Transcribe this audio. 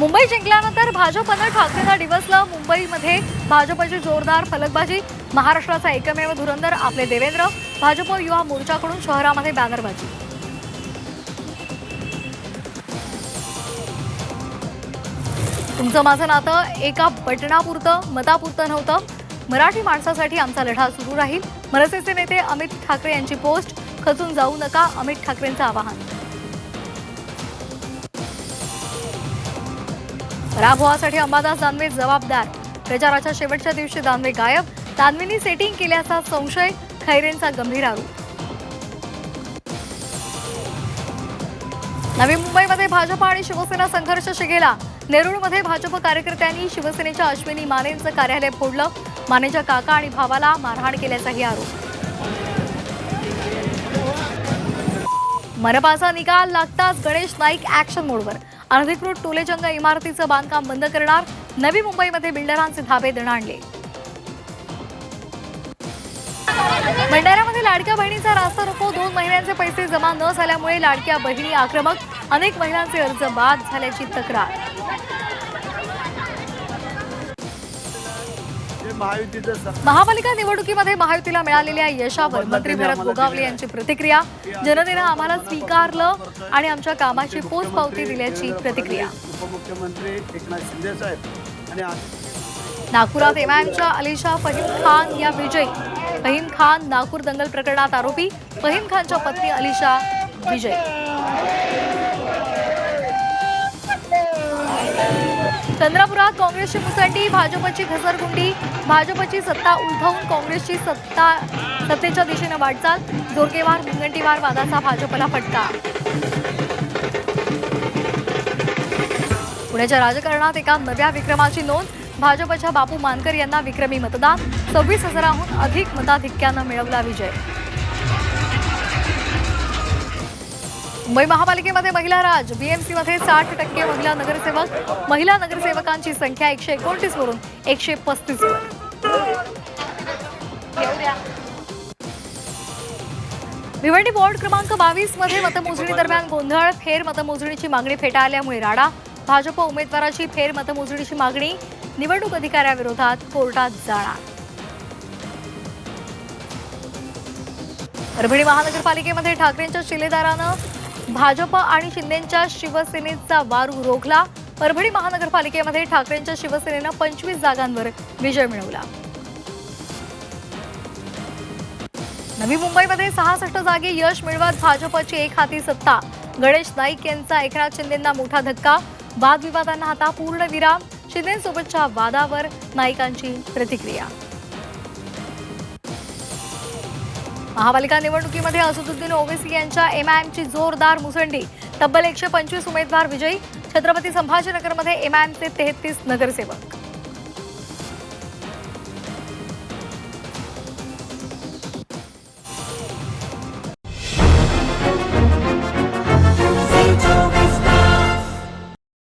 मुंबई जिंकल्यानंतर भाजपनं ठाकरेंना डिवचलं। मुंबईमध्ये भाजपची जोरदार फलकबाजी। महाराष्ट्राचा एकमेव धुरंधर आपले देवेंद्र। भाजप युवा मोर्चाकडून शहरामध्ये बॅनरबाजी। तुमचं माझं नातं एका बटणापुरतं मतापुरतं नव्हतं। मराठी माणसासाठी आमचा लढा सुरू राहील। मनसेचे नेते अमित ठाकरे यांची पोस्ट। खचून जाऊ नका, अमित ठाकरेंचं आवाहन। पराभवासाठी अंबादास दानवे जबाबदार। प्रचाराच्या शेवटच्या दिवशी दानवे गायब। दानवेंनी सेटिंग केल्याचा संशय। खैरेंचा गंभीर आरोप। नवी मुंबईमध्ये भाजप आणि शिवसेना संघर्ष शिगेला। नेरूळमध्ये भाजप कार्यकर्त्यांनी शिवसेनेच्या अश्विनी मानेंचं कार्यालय फोडलं। मानेच्या काका आणि भावाला मारहाण केल्याचाही आरोप। मनपाचा निकाल लागताच गणेश नाईक ऍक्शन मोडवर। अनधिकृत टोलेजंग इमारतीचं बांधकाम बंद करणार। नवी मुंबईमध्ये बिल्डरांचे धाबे दणाणले। भंडाऱ्यामध्ये लाडक्या बहिणीचा रास्ता रोको। 2 महिन्यांचे पैसे जमा न झाल्यामुळे लाडक्या बहिणी आक्रमक। अनेक महिलांचे अर्ज बाद झाल्याची तक्रार। महापालिका निवडणुकीमध्ये महायुतीला मिळालेल्या यशावर मंत्री भरत गोगावले यांची प्रतिक्रिया। जनतेनं आम्हाला स्वीकारलं आणि आमच्या कामाची पोचपावती दिल्याची प्रतिक्रिया। उपमुख्यमंत्री एकनाथ शिंदे साहेब नागपुरात एमआयएमच्या अलिशा फहीम खान या विजयी। फहीम खान नागपूर दंगल प्रकरणात आरोपी। फहीम खानच्या पत्नी अलिशा विजयी। चंद्रपुरात काँग्रेसची मुसंडी। भाजपची घसरगुंडी। भाजपची सत्ता उलथवून काँग्रेसची सत्तेच्या दिशेने वाटचाल। जोरकेवार मुनगंटीवार वादाचा भाजपला फटका। पुण्याच्या राजकारणात एका नव्या विक्रमाची नोंद। भाजपच्या बापू मानकर यांना विक्रमी मतदान। 26,000हून अधिक मताधिक्यानं मिळवला विजय। मुंबई महापालिकेमध्ये महिला राज। बीएमसीमध्ये 60% महिला नगरसेवक। महिला नगरसेवकांची संख्या 129 वरून 135 वर। भिवंडी वॉर्ड क्रमांक 22 मध्ये मतमोजणी दरम्यान गोंधळ। फेर मतमोजणीची मागणी फेटाळल्यामुळे राडा। भाजप उमेदवाराची फेर मतमोजणीची मागणी निवडणूक अधिकाऱ्याविरोधात कोर्टात जाणार। परभणी महानगरपालिकेमध्ये ठाकरेंच्या शिलेदारानं भाजप आणि शिंदेंच्या शिवसेनेचा वारू रोखला। परभणी महानगरपालिकेमध्ये ठाकरेंच्या शिवसेनेनं 25 जागांवर विजय मिळवला। नवी मुंबईमध्ये 66 जागी यश मिळवत भाजपची एकहाती सत्ता। गणेश नाईक यांचा एकनाथ शिंदेंना मोठा धक्का। वादविवादांना आता पूर्ण विराम। शिंदेंसोबतच्या वादावर नाईकांची प्रतिक्रिया। महापालिका निवडणुकीमध्ये असदुद्दीन ओवेसी यांच्या एमआयएमची जोरदार मुसंडी। तब्बल 125 उमेदवार विजयी। छत्रपती संभाजीनगरमध्ये एमआयएमचे 33 नगरसेवक।